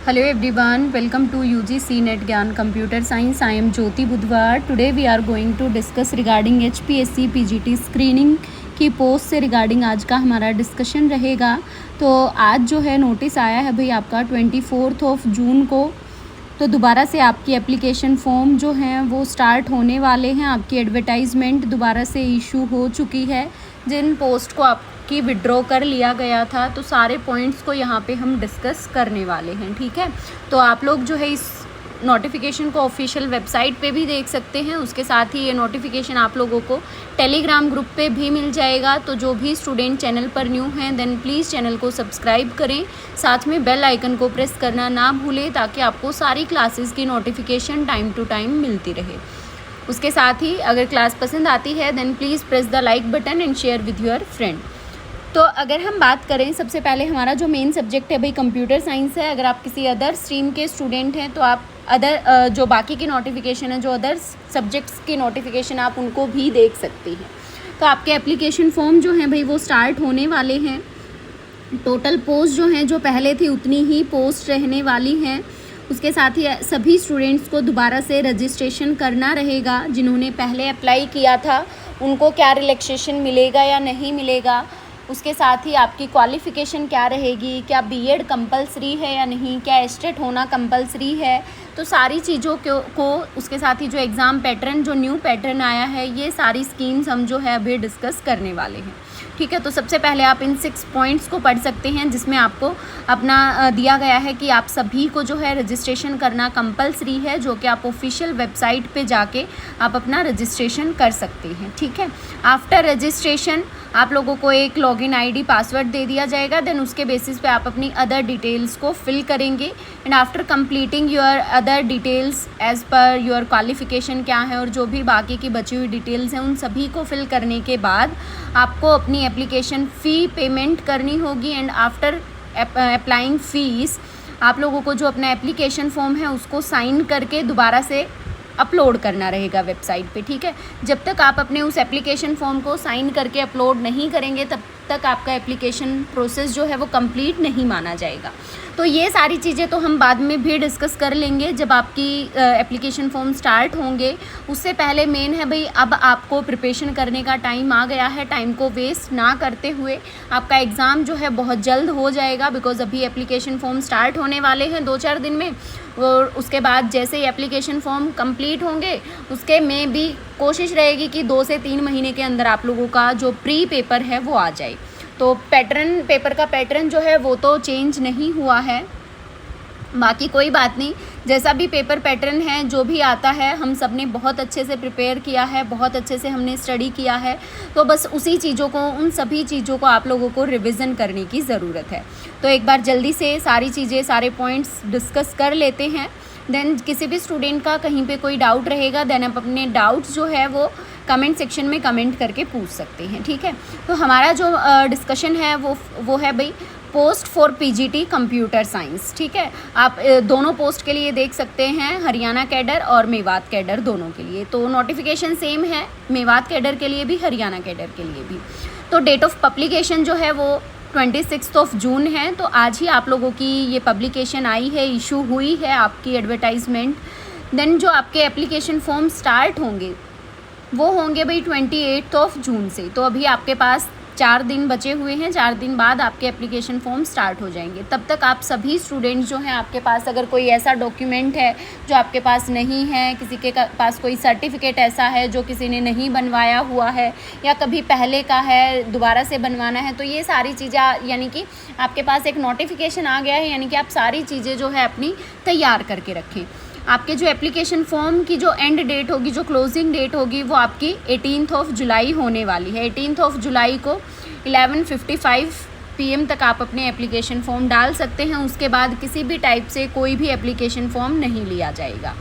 Hello everyone, welcome to UGC Net Gyan Computer Science. I am Jyoti Budhwar. Today we are going to discuss regarding HPSC PGT screening की post से regarding आज का हमारा discussion रहेगा। तो आज जो है नोटिस आया है भाई आपका 24 जून को, तो दोबारा से आपकी एप्लीकेशन फॉर्म जो हैं वो स्टार्ट होने वाले हैं। आपकी एडवर्टाइजमेंट दोबारा से इशू हो चुकी है। जिन पोस्ट को आपकी विड्रॉ कर लिया गया था, तो सारे पॉइंट्स को यहाँ पे हम डिस्कस करने वाले हैं, ठीक है। तो आप लोग जो है इस नोटिफिकेशन को ऑफिशियल वेबसाइट पे भी देख सकते हैं। उसके साथ ही ये नोटिफिकेशन आप लोगों को टेलीग्राम ग्रुप पे भी मिल जाएगा। तो जो भी स्टूडेंट चैनल पर न्यू हैं देन प्लीज़ चैनल को सब्सक्राइब करें, साथ में बेल आइकन को प्रेस करना ना भूलें ताकि आपको सारी क्लासेस की नोटिफिकेशन टाइम टू टाइम मिलती रहे। उसके साथ ही अगर क्लास पसंद आती है then please press the like button and share with your friend. तो अगर हम बात करें, सबसे पहले हमारा जो मेन सब्जेक्ट है भाई कंप्यूटर साइंस है। अगर आप किसी अदर स्ट्रीम के स्टूडेंट हैं तो आप अदर जो बाकी की नोटिफिकेशन है, जो अदर सब्जेक्ट्स की नोटिफिकेशन आप उनको भी देख सकती हैं। तो आपके एप्लीकेशन फॉर्म जो हैं भाई वो स्टार्ट होने वाले हैं। टोटल पोस्ट जो हैं जो पहले थी उतनी ही पोस्ट रहने वाली हैं। उसके साथ ही सभी स्टूडेंट्स को दोबारा से रजिस्ट्रेशन करना रहेगा। जिन्होंने पहले अप्लाई किया था उनको क्या रिलैक्सेशन मिलेगा या नहीं मिलेगा। उसके साथ ही आपकी क्वालिफ़िकेशन क्या रहेगी, क्या बीएड कंपलसरी है या नहीं, क्या एस्टेट होना कंपलसरी है। तो सारी चीज़ों को उसके साथ ही जो एग्ज़ाम पैटर्न, जो न्यू पैटर्न आया है, ये सारी स्कीम्स हम जो है अभी डिस्कस करने वाले हैं, ठीक है। तो सबसे पहले आप इन 6 पॉइंट्स को पढ़ सकते हैं जिसमें आपको अपना दिया गया है कि आप सभी को जो है रजिस्ट्रेशन करना कंपलसरी है, जो कि आप ऑफिशियल वेबसाइट पे जाके आप अपना रजिस्ट्रेशन कर सकते हैं, ठीक है। आफ्टर रजिस्ट्रेशन आप लोगों को एक लॉगिन आईडी पासवर्ड दे दिया जाएगा। देन उसके बेसिस पे आप अपनी अदर डिटेल्स को फिल करेंगे and after completing your other details as per your qualification क्या है और जो भी बाकी की बची हुई डिटेल्स हैं उन सभी को फिल करने के बाद आपको अपनी एप्लीकेशन फ़ी पेमेंट करनी होगी। एंड आफ्टर अप्लाइंग फ़ीस आप लोगों को जो अपना एप्लीकेशन फॉर्म है उसको साइन करके दोबारा से अपलोड करना रहेगा वेबसाइट पे, ठीक है। जब तक आप अपने उस एप्लीकेशन फॉर्म को साइन करके अपलोड नहीं करेंगे तब तक आपका एप्लीकेशन प्रोसेस जो है वो कंप्लीट नहीं माना जाएगा। तो ये सारी चीज़ें तो हम बाद में भी डिस्कस कर लेंगे जब आपकी एप्लीकेशन फॉर्म स्टार्ट होंगे। उससे पहले मेन है भाई अब आपको प्रिपरेशन करने का टाइम आ गया है। टाइम को वेस्ट ना करते हुए आपका एग्ज़ाम जो है बहुत जल्द हो जाएगा, बिकॉज़ अभी एप्लीकेशन फॉर्म स्टार्ट होने वाले हैं 2-4 दिन में। और उसके बाद जैसे ही एप्लीकेशन फॉर्म कंप्लीट होंगे उसके में भी कोशिश रहेगी कि 2 से 3 महीने के अंदर आप लोगों का जो प्री पेपर है वो आ जाए। तो पेपर का पैटर्न जो है वो तो चेंज नहीं हुआ है, बाकी कोई बात नहीं। जैसा भी पेपर पैटर्न है, जो भी आता है, हम सब ने बहुत अच्छे से प्रिपेयर किया है, बहुत अच्छे से हमने स्टडी किया है। तो बस उसी चीज़ों को, उन सभी चीज़ों को आप लोगों को रिवीजन करने की ज़रूरत है। तो एक बार जल्दी से सारी चीज़ें, सारे पॉइंट्स डिस्कस कर लेते हैं। देन किसी भी स्टूडेंट का कहीं पे कोई डाउट रहेगा देन आप अपने डाउट्स जो है वो कमेंट सेक्शन में कमेंट करके पूछ सकते हैं, ठीक है। तो हमारा जो डिस्कशन है वो है भाई post for PGT computer science, ठीक है। आप दोनों पोस्ट के लिए देख सकते हैं, हरियाणा कैडर और मेवात कैडर दोनों के लिए। तो नोटिफिकेशन सेम है, मेवात कैडर के लिए भी, हरियाणा कैडर के लिए भी। तो डेट ऑफ पब्लिकेशन जो है वो 26 जून है। तो आज ही आप लोगों की ये पब्लिकेशन आई है, इशू हुई है आपकी एडवर्टाइजमेंट। देन जो आपके एप्लीकेशन फॉर्म स्टार्ट होंगे वो होंगे भाई 28 जून से। तो अभी आपके पास 4 दिन बचे हुए हैं। 4 दिन बाद आपके एप्लीकेशन फॉर्म स्टार्ट हो जाएंगे। तब तक आप सभी स्टूडेंट्स जो हैं, आपके पास अगर कोई ऐसा डॉक्यूमेंट है जो आपके पास नहीं है, किसी के पास कोई सर्टिफिकेट ऐसा है जो किसी ने नहीं बनवाया हुआ है या कभी पहले का है दोबारा से बनवाना है, तो ये सारी चीज़ें, यानी कि आपके पास एक नोटिफिकेशन आ गया है, यानी कि आप सारी चीज़ें जो है अपनी तैयार करके रखें। आपके जो एप्लीकेशन फॉर्म की जो एंड डेट होगी, जो क्लोजिंग डेट होगी, वो आपकी 18 जुलाई होने वाली है। 18 जुलाई को 11:55 PM तक आप अपने एप्लीकेशन फॉर्म डाल सकते हैं। उसके बाद किसी भी टाइप से कोई भी एप्लीकेशन फॉर्म नहीं लिया जाएगा।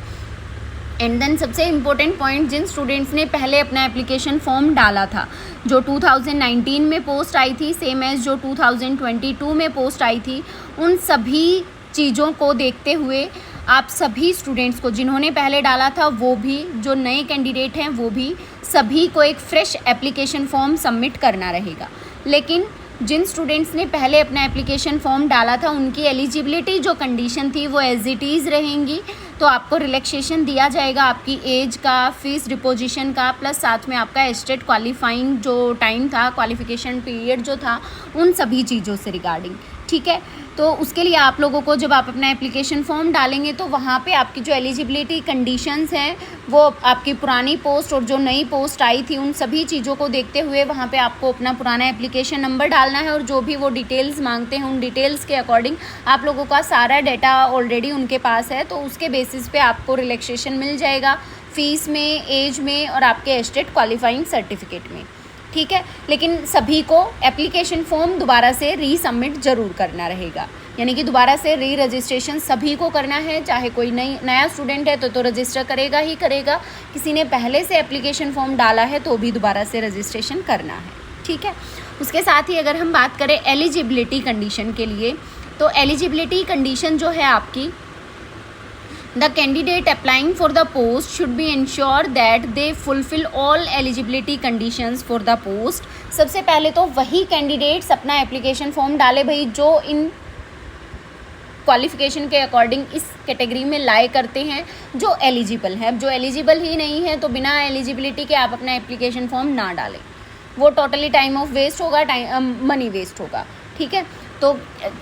एंड देन सबसे इम्पोर्टेंट पॉइंट, जिन स्टूडेंट्स ने पहले अपना एप्लीकेशन फॉर्म डाला था, जो 2019 में पोस्ट आई थी, सेम एज जो 2022 में पोस्ट आई थी, उन सभी चीज़ों को देखते हुए आप सभी स्टूडेंट्स को, जिन्होंने पहले डाला था वो भी, जो नए कैंडिडेट हैं वो भी, सभी को एक फ़्रेश एप्लीकेशन फॉर्म सबमिट करना रहेगा। लेकिन जिन स्टूडेंट्स ने पहले अपना एप्लीकेशन फॉर्म डाला था उनकी एलिजिबिलिटी जो कंडीशन थी वो एज इट इज़ रहेंगी। तो आपको रिलैक्सेशन दिया जाएगा आपकी एज का, फीस डिपोजिशन का, प्लस साथ में आपका एस्टेट क्वालिफाइंग जो टाइम था, क्वालिफिकेशन पीरियड जो था, उन सभी चीज़ों से रिगार्डिंग। ठीक है, तो उसके लिए आप लोगों को जब आप अपना एप्लीकेशन फॉर्म डालेंगे तो वहाँ पे आपकी जो एलिजिबिलिटी कंडीशंस हैं वो आपकी पुरानी पोस्ट और जो नई पोस्ट आई थी उन सभी चीज़ों को देखते हुए वहाँ पे आपको अपना पुराना एप्लीकेशन नंबर डालना है और जो भी वो डिटेल्स मांगते हैं उन डिटेल्स के अकॉर्डिंग आप लोगों का सारा डाटा ऑलरेडी उनके पास है, तो उसके बेसिस पे आपको रिलैक्सेशन मिल जाएगा फ़ीस में, एज में और आपके एस्टेट क्वालिफाइंग सर्टिफिकेट में। ठीक है, लेकिन सभी को एप्लीकेशन फॉर्म दोबारा से रीसबमिट ज़रूर करना रहेगा, यानी कि दोबारा से री रजिस्ट्रेशन सभी को करना है। चाहे कोई नया स्टूडेंट है तो रजिस्टर करेगा ही करेगा, किसी ने पहले से एप्लीकेशन फॉर्म डाला है तो भी दोबारा से रजिस्ट्रेशन करना है। ठीक है, उसके साथ ही अगर हम बात करें एलिजिबिलिटी कंडीशन के लिए, तो एलिजिबिलिटी कंडीशन जो है आपकी, The candidate applying for the post should be ensure that they fulfill all eligibility conditions for the post। सबसे पहले तो वही कैंडिडेट्स अपना एप्लीकेशन फॉर्म डाले भाई जो इन क्वालिफिकेशन के अकॉर्डिंग इस कैटेगरी में लाए करते हैं, जो एलिजिबल है। जो एलिजिबल ही नहीं है तो बिना एलिजिबिलिटी के आप अपना एप्लीकेशन फॉर्म ना डालें, वो टोटली टाइम ऑफ वेस्ट होगा, मनी वेस्ट होगा। ठीक है, तो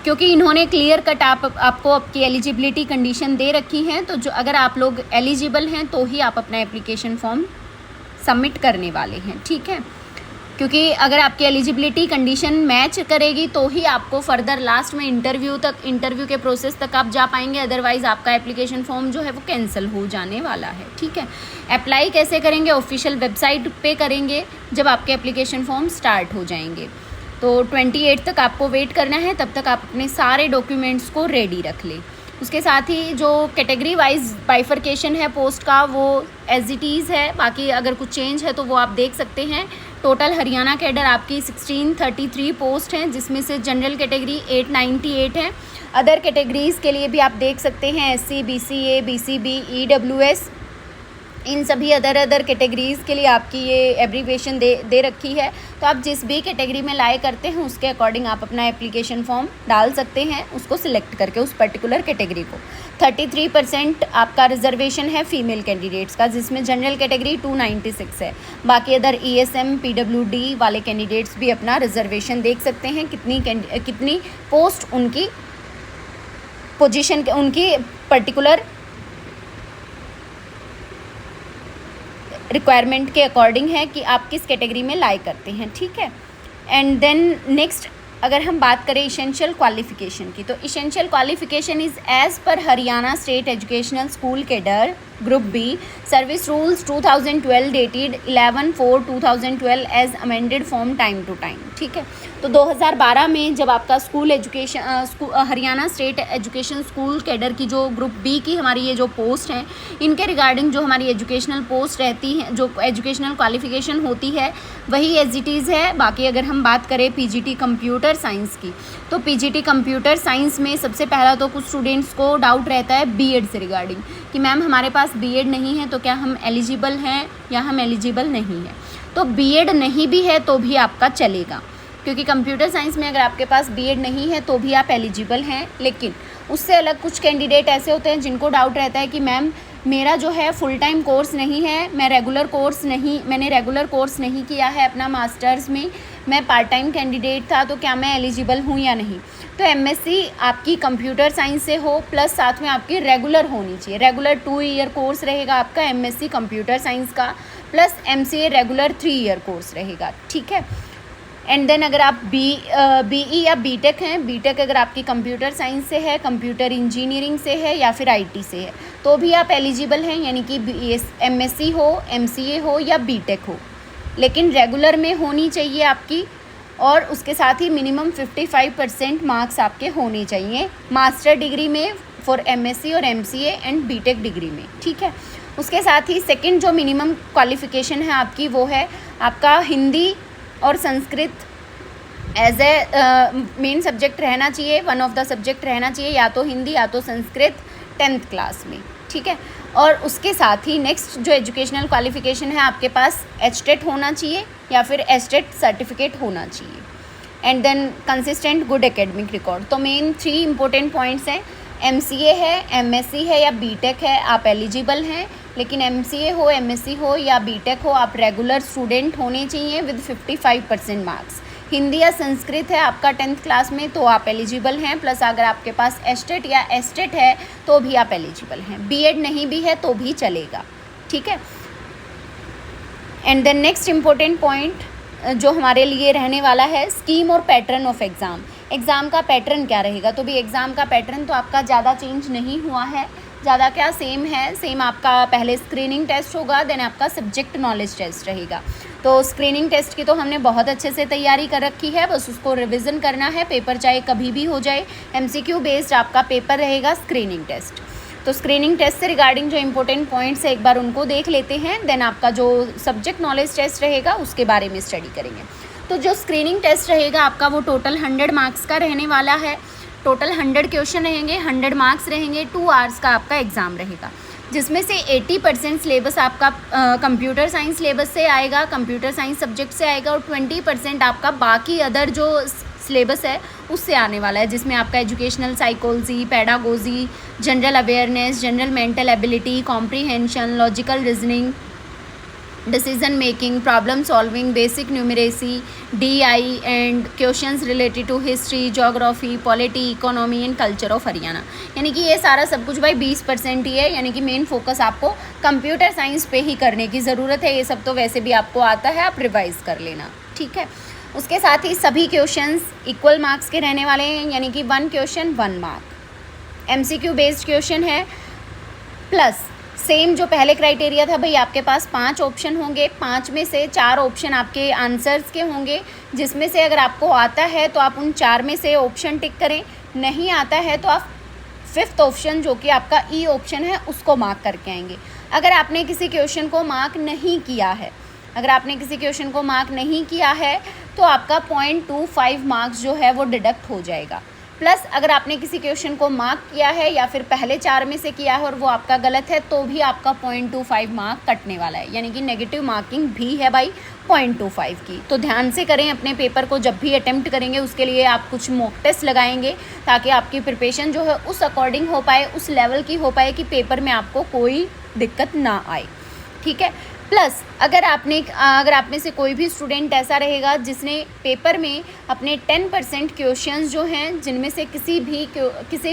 क्योंकि इन्होंने क्लियर कट आपको आपकी एलिजिबिलिटी कंडीशन दे रखी हैं, तो जो अगर आप लोग एलिजिबल हैं तो ही आप अपना एप्लीकेशन फॉर्म सबमिट करने वाले हैं। ठीक है, क्योंकि अगर आपकी एलिजिबिलिटी कंडीशन मैच करेगी तो ही आपको फर्दर लास्ट में इंटरव्यू के प्रोसेस तक आप जा पाएंगे, अदरवाइज़ आपका एप्लीकेशन फॉर्म जो है वो कैंसिल हो जाने वाला है। ठीक है, अप्लाई कैसे करेंगे? ऑफिशियल वेबसाइट पे करेंगे जब आपके एप्लीकेशन फॉर्म स्टार्ट हो जाएंगे। तो 28 तक आपको वेट करना है, तब तक आप अपने सारे डॉक्यूमेंट्स को रेडी रख लें। उसके साथ ही जो कैटेगरी वाइज बाइफरकेशन है पोस्ट का वो एज इट इज़ है, बाकी अगर कुछ चेंज है तो वो आप देख सकते हैं। टोटल हरियाणा कैडर आपकी 1633 पोस्ट हैं, जिसमें से जनरल कैटेगरी 898 है। अदर कैटेगरीज़ के लिए भी आप देख सकते हैं SC, BCA, BCB, EWS, इन सभी अदर कैटेगरीज़ के लिए आपकी ये एब्रीवेशन दे रखी है। तो आप जिस भी कैटेगरी में लाए करते हैं उसके अकॉर्डिंग आप अपना एप्लीकेशन फॉर्म डाल सकते हैं, उसको सिलेक्ट करके उस पर्टिकुलर कैटेगरी को। 33% आपका रिजर्वेशन है फीमेल कैंडिडेट्स का, जिसमें जनरल कैटेगरी 296 है। बाकी अदर ESM, PWD वाले कैंडिडेट्स भी अपना रिजर्वेशन देख सकते हैं, कितनी पोस्ट उनकी पोजीशन उनकी पर्टिकुलर रिक्वायरमेंट के अकॉर्डिंग है कि आप किस कैटेगरी में लाई करते हैं। ठीक है, एंड देन नेक्स्ट अगर हम बात करें इसेंशियल क्वालिफिकेशन की, तो essential qualification is as per Haryana state educational school cadre group B service rules 2012 dated 11/4/2012 as amended from time to time. ठीक है, तो 2012 में जब आपका Haryana state education school cadre की जो ग्रुप बी की हमारी ये जो पोस्ट हैं, इनके रिगार्डिंग जो हमारी एजुकेशनल पोस्ट रहती हैं, जो एजुकेशनल क्वालिफिकेशन होती है वही एज इट इज़ है। बाकी अगर हम बात करें PGT कंप्यूटर साइंस की, तो PGT कंप्यूटर साइंस में सबसे पहला तो कुछ स्टूडेंट्स को डाउट रहता है B.Ed से रिगार्डिंग कि मैम हमारे पास B.Ed नहीं है तो क्या हम एलिजिबल हैं या हम एलिजिबल नहीं हैं। तो B.Ed नहीं भी है तो भी आपका चलेगा, क्योंकि कंप्यूटर साइंस में अगर आपके पास B.Ed नहीं है तो भी आप एलिजिबल हैं। लेकिन उससे अलग कुछ कैंडिडेट ऐसे होते हैं जिनको डाउट रहता है कि मैम मेरा जो है फुल टाइम कोर्स नहीं है, मैंने रेगुलर कोर्स नहीं किया है अपना मास्टर्स में, मैं पार्ट टाइम कैंडिडेट था, तो क्या मैं एलिजिबल हूँ या नहीं। तो MSc आपकी कंप्यूटर साइंस से हो प्लस साथ में आपकी रेगुलर होनी चाहिए। रेगुलर 2 ईयर कोर्स रहेगा आपका MSc कंप्यूटर साइंस का, plus MCA regular 3 year course रहेगा। ठीक है, एंड देन अगर आप BE या BTech हैं, BTech अगर आपकी कंप्यूटर साइंस से है, कंप्यूटर इंजीनियरिंग से है या फिर IT से है तो भी आप एलिजिबल हैं, यानी कि MSc हो, MCA हो या BTech हो, लेकिन रेगुलर में होनी चाहिए आपकी। और उसके साथ ही मिनिमम 55% मार्क्स आपके होने चाहिए मास्टर डिग्री में फॉर MSc और MCA एंड BTech डिग्री में। ठीक है, उसके साथ ही सेकंड जो मिनिमम क्वालिफ़िकेशन है आपकी वो है आपका हिंदी और Sanskrit as a main subject रहना चाहिए, वन ऑफ द सब्जेक्ट रहना चाहिए, या तो हिंदी या तो संस्कृत 10th क्लास में। ठीक है, और उसके साथ ही नेक्स्ट जो एजुकेशनल क्वालिफ़िकेशन है आपके पास HTET होना चाहिए या फिर STET सर्टिफिकेट होना चाहिए। And then consistent good academic record. तो मेन 3 इंपॉर्टेंट पॉइंट्स हैं। MCA है, MSc है या BTech है, आप एलिजिबल हैं। लेकिन MCA हो, MSc हो या BTech हो, आप रेगुलर स्टूडेंट होने चाहिए विद 55% मार्क्स। हिंदी या संस्कृत है आपका 10th क्लास में तो आप एलिजिबल हैं। प्लस अगर आपके पास एस्टेट या एस्टेट है तो भी आप एलिजिबल हैं। B.Ed नहीं भी है तो भी चलेगा, ठीक है। And then next important point जो हमारे लिए रहने वाला है, स्कीम और पैटर्न ऑफ एग्ज़ाम। एग्ज़ाम का पैटर्न क्या रहेगा? तो भी एग्ज़ाम का पैटर्न तो आपका ज़्यादा चेंज नहीं हुआ है, ज़्यादा क्या सेम है। सेम आपका पहले स्क्रीनिंग टेस्ट होगा, देन आपका सब्जेक्ट नॉलेज टेस्ट रहेगा। तो स्क्रीनिंग टेस्ट की तो हमने बहुत अच्छे से तैयारी कर रखी है, बस उसको रिवीजन करना है। पेपर चाहे कभी भी हो जाए, MCQ बेस्ड आपका पेपर रहेगा स्क्रीनिंग टेस्ट। तो स्क्रीनिंग टेस्ट से रिगार्डिंग जो इंपॉर्टेंट पॉइंट्स है एक बार उनको देख लेते हैं, देन आपका जो सब्जेक्ट नॉलेज टेस्ट रहेगा उसके बारे में स्टडी करेंगे। तो जो स्क्रीनिंग टेस्ट रहेगा आपका वो टोटल 100 मार्क्स का रहने वाला है। टोटल 100 क्वेश्चन रहेंगे, 100 मार्क्स रहेंगे, 2 आवर्स का आपका एग्ज़ाम रहेगा, जिसमें से 80% सिलेबस आपका कंप्यूटर साइंस सिलेबस से आएगा, कंप्यूटर साइंस सब्जेक्ट से आएगा, और 20% आपका बाकी अदर जो सिलेबस है उससे आने वाला है, जिसमें आपका educational psychology, pedagogy, general awareness, general mental ability, comprehension, logical reasoning, decision making, problem solving, basic numeracy, DI and questions related to history, geography, polity, economy and culture of Haryana. यानी कि ये सारा सब कुछ भाई 20% ही है, यानी कि मेन फोकस आपको कंप्यूटर साइंस पे ही करने की ज़रूरत है। ये सब तो वैसे भी आपको आता है, आप रिवाइज़ कर लेना, ठीक है। उसके साथ ही सभी क्वेश्चंस इक्वल मार्क्स के रहने वाले हैं, यानी कि 1 question 1 mark. MCQ based question है, प्लस सेम जो पहले क्राइटेरिया था भाई, आपके पास 5 ऑप्शन होंगे, 5 में से 4 ऑप्शन आपके आंसर्स के होंगे, जिसमें से अगर आपको आता है तो आप उन 4 में से ऑप्शन टिक करें, नहीं आता है तो आप 5th ऑप्शन जो कि आपका E ऑप्शन है उसको मार्क करके आएंगे। अगर आपने किसी क्वेश्चन को मार्क नहीं किया है, अगर आपने किसी क्वेश्चन को मार्क नहीं किया है तो आपका 0.25 मार्क्स जो है वो डिडक्ट हो जाएगा। प्लस अगर आपने किसी क्वेश्चन को मार्क किया है या फिर पहले 4 में से किया है और वो आपका गलत है तो भी आपका 0.25 मार्क कटने वाला है, यानी कि नेगेटिव मार्किंग भी है भाई 0.25 की। तो ध्यान से करें अपने पेपर को, जब भी अटेम्प्ट करेंगे उसके लिए आप कुछ मॉक टेस्ट लगाएंगे ताकि आपकी प्रिपरेशन जो है उस अकॉर्डिंग हो पाए, उस लेवल की हो पाए कि पेपर में आपको कोई दिक्कत ना आए, ठीक है। प्लस अगर आप में से कोई भी स्टूडेंट ऐसा रहेगा जिसने पेपर में अपने 10% क्वेश्चंस जो हैं जिनमें से किसी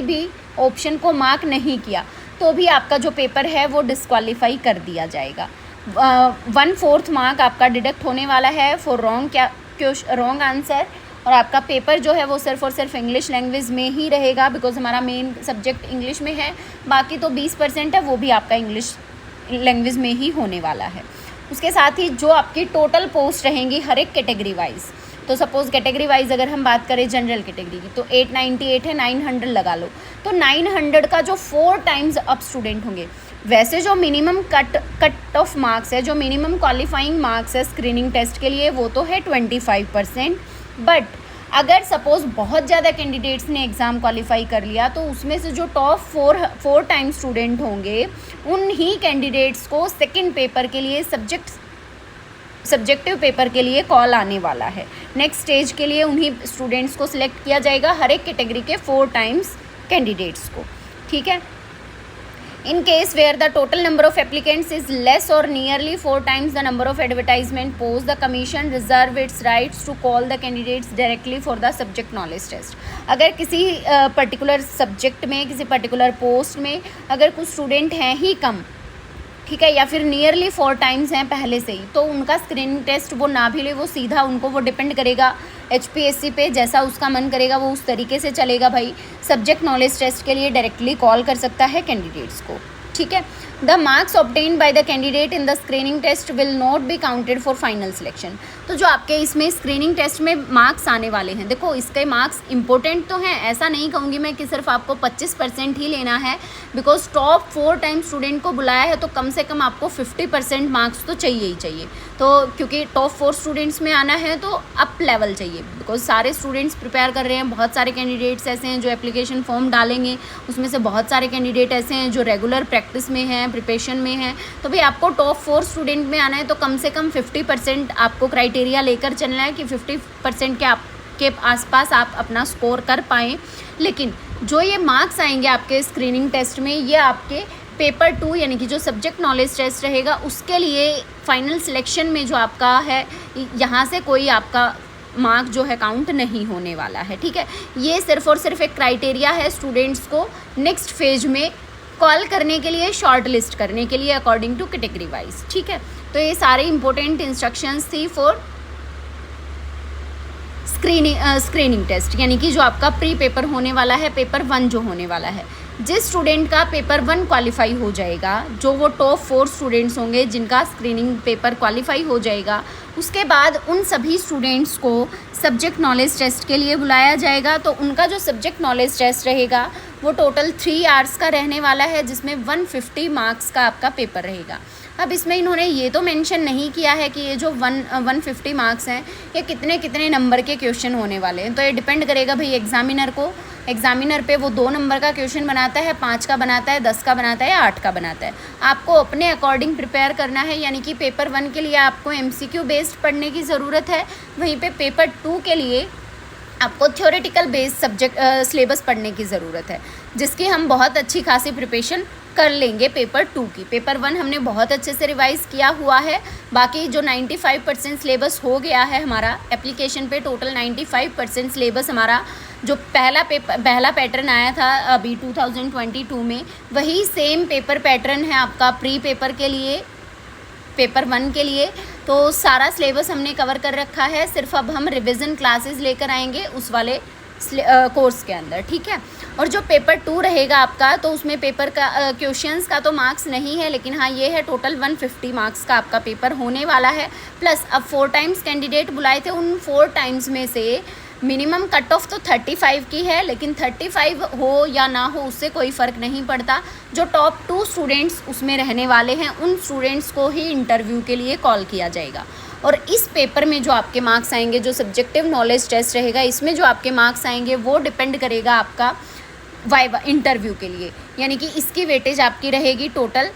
भी ऑप्शन को मार्क नहीं किया तो भी आपका जो पेपर है वो डिस्क्वालीफाई कर दिया जाएगा। 1/4 मार्क आपका डिडक्ट होने वाला है फॉर रॉन्ग आंसर, और आपका पेपर जो है वो सिर्फ और सिर्फ इंग्लिश लैंग्वेज में ही रहेगा, बिकॉज हमारा मेन सब्जेक्ट इंग्लिश में है। बाकी तो 20% है वो भी आपका इंग्लिश लैंग्वेज में ही होने वाला है। उसके साथ ही जो आपकी टोटल पोस्ट रहेंगी हर एक कैटेगरी वाइज, तो सपोज़ कैटेगरी वाइज अगर हम बात करें जनरल कैटेगरी की तो 898 है, 900 लगा लो, तो 900 का जो 4 टाइम्स अप स्टूडेंट होंगे। वैसे जो मिनिमम कट ऑफ मार्क्स है, जो मिनिमम क्वालिफाइंग मार्क्स है स्क्रीनिंग टेस्ट के लिए वो तो है 25%, बट अगर सपोज़ बहुत ज़्यादा कैंडिडेट्स ने एग्ज़ाम क्वालिफाई कर लिया तो उसमें से जो टॉप 4 टाइम स्टूडेंट होंगे उन ही कैंडिडेट्स को सेकंड पेपर के लिए सब्जेक्टिव पेपर के लिए कॉल आने वाला है। नेक्स्ट स्टेज के लिए उन्हीं स्टूडेंट्स को सिलेक्ट किया जाएगा, हर एक कैटेगरी के 4 टाइम्स कैंडिडेट्स को, ठीक है। In case where the total number of applicants is less or nearly 4 times the number of advertisement posts, the commission reserve its rights to call the candidates directly for the subject knowledge test. अगर किसी particular subject में, किसी particular post में अगर कुछ student हैं ही कम, ठीक है, या फिर नियरली 4 टाइम्स हैं पहले से ही, तो उनका स्क्रीनिंग टेस्ट वो ना भी ले, वो सीधा उनको वो डिपेंड करेगा HPSC पे, जैसा उसका मन करेगा वो उस तरीके से चलेगा भाई। सब्जेक्ट नॉलेज टेस्ट के लिए डायरेक्टली कॉल कर सकता है कैंडिडेट्स को, ठीक है। The marks obtained by the candidate in the screening test will not be counted for final selection. तो जो आपके इसमें स्क्रीनिंग टेस्ट में मार्क्स आने वाले हैं, देखो इसके मार्क्स इंपॉर्टेंट तो हैं, ऐसा नहीं कहूँगी मैं कि सिर्फ आपको 25% ही लेना है, बिकॉज टॉप 4 टाइम स्टूडेंट को बुलाया है तो कम से कम आपको 50% मार्क्स तो चाहिए ही चाहिए। तो क्योंकि टॉप 4 स्टूडेंट्स में आना है तो अप लेवल चाहिए, बिकॉज सारे स्टूडेंट्स प्रिपेयर कर रहे हैं, बहुत सारे कैंडिडेट्स ऐसे हैं जो एप्लीकेशन फॉर्म डालेंगे, उसमें से बहुत सारे कैंडिडेट ऐसे हैं जो रेगुलर प्रैक्टिस में हैं, प्रिपरेशन में हैं। तो भाई आपको टॉप 4 स्टूडेंट में आना है तो कम से कम 50% आपको क्राइटेरिया लेकर चलना है कि 50% के आसपास आप अपना स्कोर कर पाएँ। लेकिन जो ये मार्क्स आएंगे आपके स्क्रीनिंग टेस्ट में, ये आपके पेपर 2 यानी कि जो सब्जेक्ट नॉलेज टेस्ट रहेगा उसके लिए फाइनल सिलेक्शन में जो आपका है, यहाँ से कोई आपका मार्क जो है काउंट नहीं होने वाला है। ठीक है, ये सिर्फ और सिर्फ एक क्राइटेरिया है स्टूडेंट्स को नेक्स्ट फेज में कॉल करने के लिए, शॉर्ट लिस्ट करने के लिए अकॉर्डिंग टू कैटेगरी वाइज। ठीक है, तो ये सारे इंपॉर्टेंट इंस्ट्रक्शंस थी फॉर स्क्रीनिंग टेस्ट, यानी कि जो आपका प्री पेपर होने वाला है, पेपर 1 जो होने वाला है। जिस स्टूडेंट का पेपर 1 क्वालिफाई हो जाएगा, जो वो टॉप 4 स्टूडेंट्स होंगे जिनका स्क्रीनिंग पेपर क्वालिफाई हो जाएगा, उसके बाद उन सभी स्टूडेंट्स को सब्जेक्ट नॉलेज टेस्ट के लिए बुलाया जाएगा। तो उनका जो सब्जेक्ट नॉलेज टेस्ट रहेगा वो टोटल 3 आवर्स का रहने वाला है, जिसमें 150 मार्क्स का आपका पेपर रहेगा। अब इसमें इन्होंने ये तो मेंशन नहीं किया है कि ये जो 150 मार्क्स हैं ये कितने कितने नंबर के क्वेश्चन होने वाले हैं। तो ये डिपेंड करेगा भाई एग्जामिनर को, एग्जामिनर पे वो 2 नंबर का क्वेश्चन बनाता है, 5 का बनाता है, 10 का बनाता है या 8 का बनाता है। आपको अपने अकॉर्डिंग प्रिपेयर करना है, यानी कि पेपर 1 के लिए आपको MCQ बेस्ड पढ़ने की ज़रूरत है, वहीं पे पेपर 2 के लिए आपको थ्योरेटिकल बेस्ड सब्जेक्ट सिलेबस पढ़ने की ज़रूरत है, जिसकी हम बहुत अच्छी खासी प्रिपरेशन कर लेंगे पेपर 2 की। पेपर 1 हमने बहुत अच्छे से रिवाइज़ किया हुआ है, बाकी जो 95% सिलेबस हो गया है हमारा एप्लीकेशन पे, टोटल 95% सिलेबस हमारा जो पहला पैटर्न आया था अभी 2022 में, वही सेम पेपर पैटर्न है आपका प्री पेपर के लिए, पेपर 1 के लिए। तो सारा सिलेबस हमने कवर कर रखा है, सिर्फ अब हम रिवीजन क्लासेस लेकर आएंगे उस वाले कोर्स के अंदर। ठीक है, और जो पेपर 2 रहेगा आपका, तो उसमें पेपर का क्वेश्चंस का तो मार्क्स नहीं है, लेकिन हाँ ये है टोटल 150 मार्क्स का आपका पेपर होने वाला है। प्लस अब 4 टाइम्स कैंडिडेट बुलाए थे, उन 4 टाइम्स में से मिनिमम कट ऑफ तो 35 की है, लेकिन 35 हो या ना हो उससे कोई फ़र्क नहीं पड़ता। जो टॉप 2 स्टूडेंट्स उसमें रहने वाले हैं, उन स्टूडेंट्स को ही इंटरव्यू के लिए कॉल किया जाएगा। और इस पेपर में जो आपके मार्क्स आएंगे, जो सब्जेक्टिव नॉलेज टेस्ट रहेगा, इसमें जो आपके मार्क्स आएंगे वो डिपेंड करेगा आपका वाइवा इंटरव्यू के लिए, यानी कि इसकी वेटेज आपकी रहेगी टोटल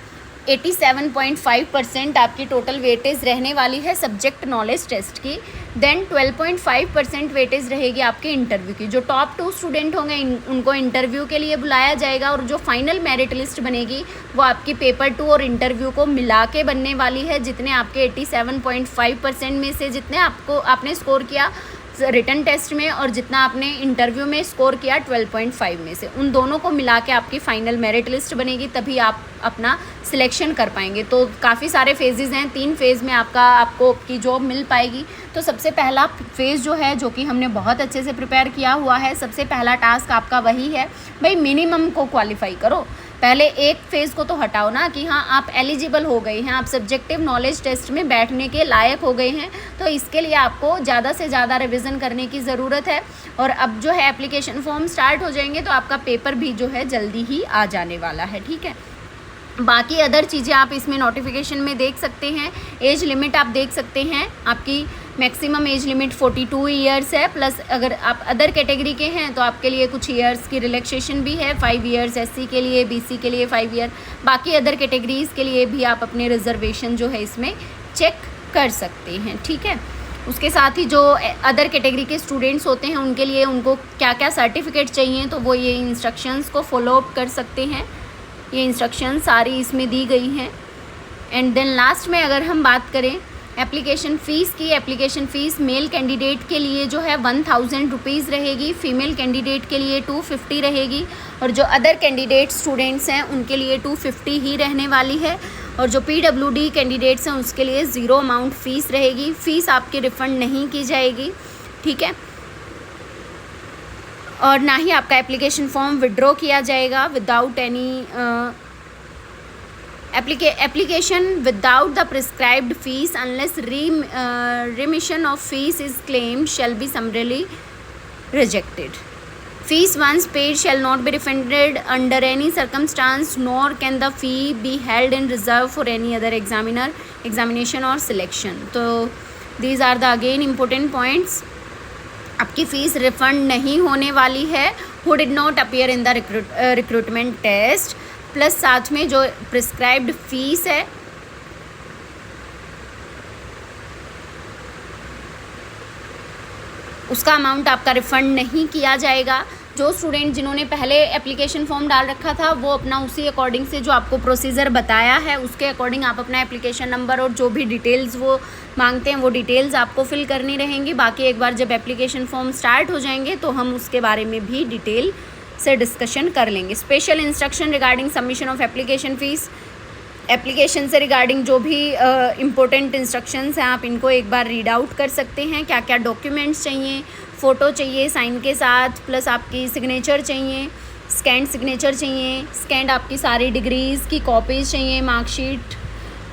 87.5% आपकी टोटल वेटेज रहने वाली है सब्जेक्ट नॉलेज टेस्ट की। देन 12.5% वेटेज रहेगी आपके इंटरव्यू की। जो टॉप 2 स्टूडेंट होंगे उनको इंटरव्यू के लिए बुलाया जाएगा, और जो फाइनल मेरिट लिस्ट बनेगी वो आपकी पेपर 2 और इंटरव्यू को मिला के बनने वाली है। जितने आपके 87.5% में से जितने आपने स्कोर किया रिटन टेस्ट में, और जितना आपने इंटरव्यू में स्कोर किया 12.5 में से, उन दोनों को मिला के आपकी फ़ाइनल मेरिट लिस्ट बनेगी, तभी आप अपना सिलेक्शन कर पाएंगे। तो काफ़ी सारे फेजेज़ हैं, 3 फेज़ में आपको की जॉब मिल पाएगी। तो सबसे पहला फेज़ जो है, जो कि हमने बहुत अच्छे से प्रिपेयर किया हुआ है, सबसे पहला टास्क आपका वही है भाई मिनिमम को क्वालिफाई करो। पहले एक फेज़ को तो हटाओ ना कि हाँ आप एलिजिबल हो गए हैं, आप सब्जेक्टिव नॉलेज टेस्ट में बैठने के लायक हो गए हैं। तो इसके लिए आपको ज़्यादा से ज़्यादा रिवीजन करने की ज़रूरत है। और अब जो है एप्लीकेशन फॉर्म स्टार्ट हो जाएंगे, तो आपका पेपर भी जो है जल्दी ही आ जाने वाला है। ठीक है, बाकी अदर चीज़ें आप इसमें नोटिफिकेशन में देख सकते हैं। एज लिमिट आप देख सकते हैं, आपकी मैक्सिमम एज लिमिट 42 ईयर्स है। प्लस अगर आप अदर कैटेगरी के हैं तो आपके लिए कुछ ईयर्स की रिलैक्सेशन भी है, 5 ईयर्स SC के लिए, BC के लिए 5 ईयर, बाकी अदर कैटेगरीज़ के लिए भी आप अपने रिजर्वेशन जो है इसमें चेक कर सकते हैं। ठीक है, उसके साथ ही जो अदर कैटेगरी के स्टूडेंट्स होते हैं उनके लिए उनको क्या क्या सर्टिफिकेट चाहिए, तो वो ये इंस्ट्रक्शंस को फॉलो अप कर सकते हैं। ये इंस्ट्रक्शन सारी इसमें दी गई हैं। एंड देन लास्ट में अगर हम बात करें एप्लीकेशन फ़ीस की, एप्लीकेशन फ़ीस मेल कैंडिडेट के लिए जो है 1000 रुपीज़ रहेगी, फ़ीमेल कैंडिडेट के लिए 250 रहेगी, और जो अदर कैंडिडेट स्टूडेंट्स हैं उनके लिए 250 ही रहने वाली है। और जो PWD कैंडिडेट्स हैं उसके लिए 0 अमाउंट फ़ीस रहेगी, फ़ीस आपकी रिफ़ंड नहीं की जाएगी। ठीक है, और ना ही आपका एप्लीकेशन फॉर्म विड्रॉ किया जाएगा without any application without the prescribed fees unless remission of fees is claimed shall be summarily rejected. Fees once paid shall not be refunded under any circumstance, nor can the fee be held in reserve for any other examination or selection. तो these are the again important points. आपकी fees refund नहीं होने वाली है who did not appear in the recruitment test, plus साथ में जो prescribed fees है उसका अमाउंट आपका रिफ़ंड नहीं किया जाएगा। जो स्टूडेंट जिन्होंने पहले एप्लीकेशन फॉर्म डाल रखा था वो अपना उसी अकॉर्डिंग से जो आपको प्रोसीजर बताया है उसके अकॉर्डिंग आप अपना एप्लीकेशन नंबर और जो भी डिटेल्स वो मांगते हैं वो डिटेल्स आपको फिल करनी रहेंगी। बाकी एक बार जब एप्लीकेशन फॉर्म स्टार्ट हो जाएंगे तो हम उसके बारे में भी डिटेल से डिस्कशन कर लेंगे। Special instruction regarding submission of application fees, application से रिगार्डिंग जो भी इम्पोर्टेंट इंस्ट्रक्शंस हैं आप इनको एक बार रीड आउट कर सकते हैं। क्या क्या डॉक्यूमेंट्स चाहिए, फ़ोटो चाहिए साइन के साथ, प्लस आपकी सिग्नेचर चाहिए, स्कैंड सिग्नेचर चाहिए, स्कैंड आपकी सारी डिग्रीज़ की कॉपीज़ चाहिए, मार्कशीट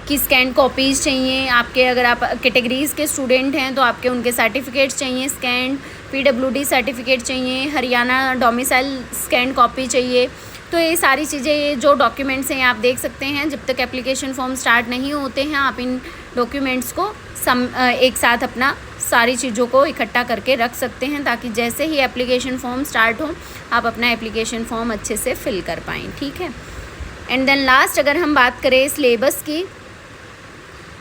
की स्कैंड कॉपीज़ चाहिए आपके। अगर आप कैटेगरीज़ के स्टूडेंट हैं तो आपके उनके सर्टिफिकेट्स चाहिए स्कैंड, PWD सर्टिफिकेट चाहिए, हरियाणा डोमिसाइल स्कैंड कॉपी चाहिए। तो ये सारी चीज़ें, ये जो डॉक्यूमेंट्स हैं आप देख सकते हैं। जब तक एप्लीकेशन फॉर्म स्टार्ट नहीं होते हैं आप इन डॉक्यूमेंट्स को एक साथ अपना सारी चीज़ों को इकट्ठा करके रख सकते हैं ताकि जैसे ही एप्लीकेशन फॉर्म स्टार्ट हो आप अपना एप्लीकेशन फॉर्म अच्छे से फिल कर पाएँ, ठीक है। एंड देन लास्ट अगर हम बात करें सिलेबस की,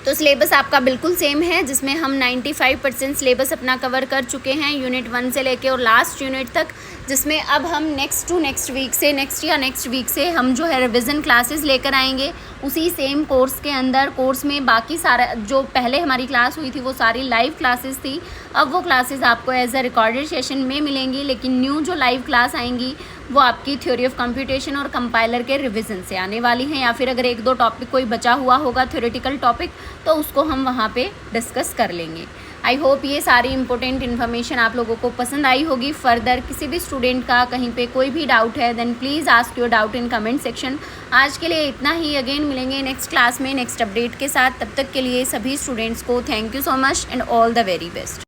तो सिलेबस आपका बिल्कुल सेम है जिसमें हम 95% सिलेबस अपना कवर कर चुके हैं यूनिट 1 से लेके और लास्ट यूनिट तक, जिसमें अब हम नेक्स्ट वीक से हम जो है रिवीजन क्लासेस लेकर आएंगे उसी सेम कोर्स के अंदर। कोर्स में बाकी सारा जो पहले हमारी क्लास हुई थी वो सारी लाइव क्लासेस थी, अब वो क्लासेस आपको एज अ रिकॉर्डेड सेशन में मिलेंगी, लेकिन न्यू जो लाइव क्लास आएंगी वो आपकी थ्योरी ऑफ कंप्यूटेशन और कंपाइलर के रिवीजन से आने वाली हैं, या फिर अगर एक दो टॉपिक कोई बचा हुआ होगा थ्योरेटिकल टॉपिक तो उसको हम वहाँ पे डिस्कस कर लेंगे। आई होप ये सारी इंपॉर्टेंट इन्फॉर्मेशन आप लोगों को पसंद आई होगी। फर्दर किसी भी स्टूडेंट का कहीं पे कोई भी डाउट है then please ask your doubt in comment section. आज के लिए इतना ही, अगेन मिलेंगे नेक्स्ट क्लास में नेक्स्ट अपडेट के साथ। तब तक के लिए सभी स्टूडेंट्स को thank you so much and all the very best.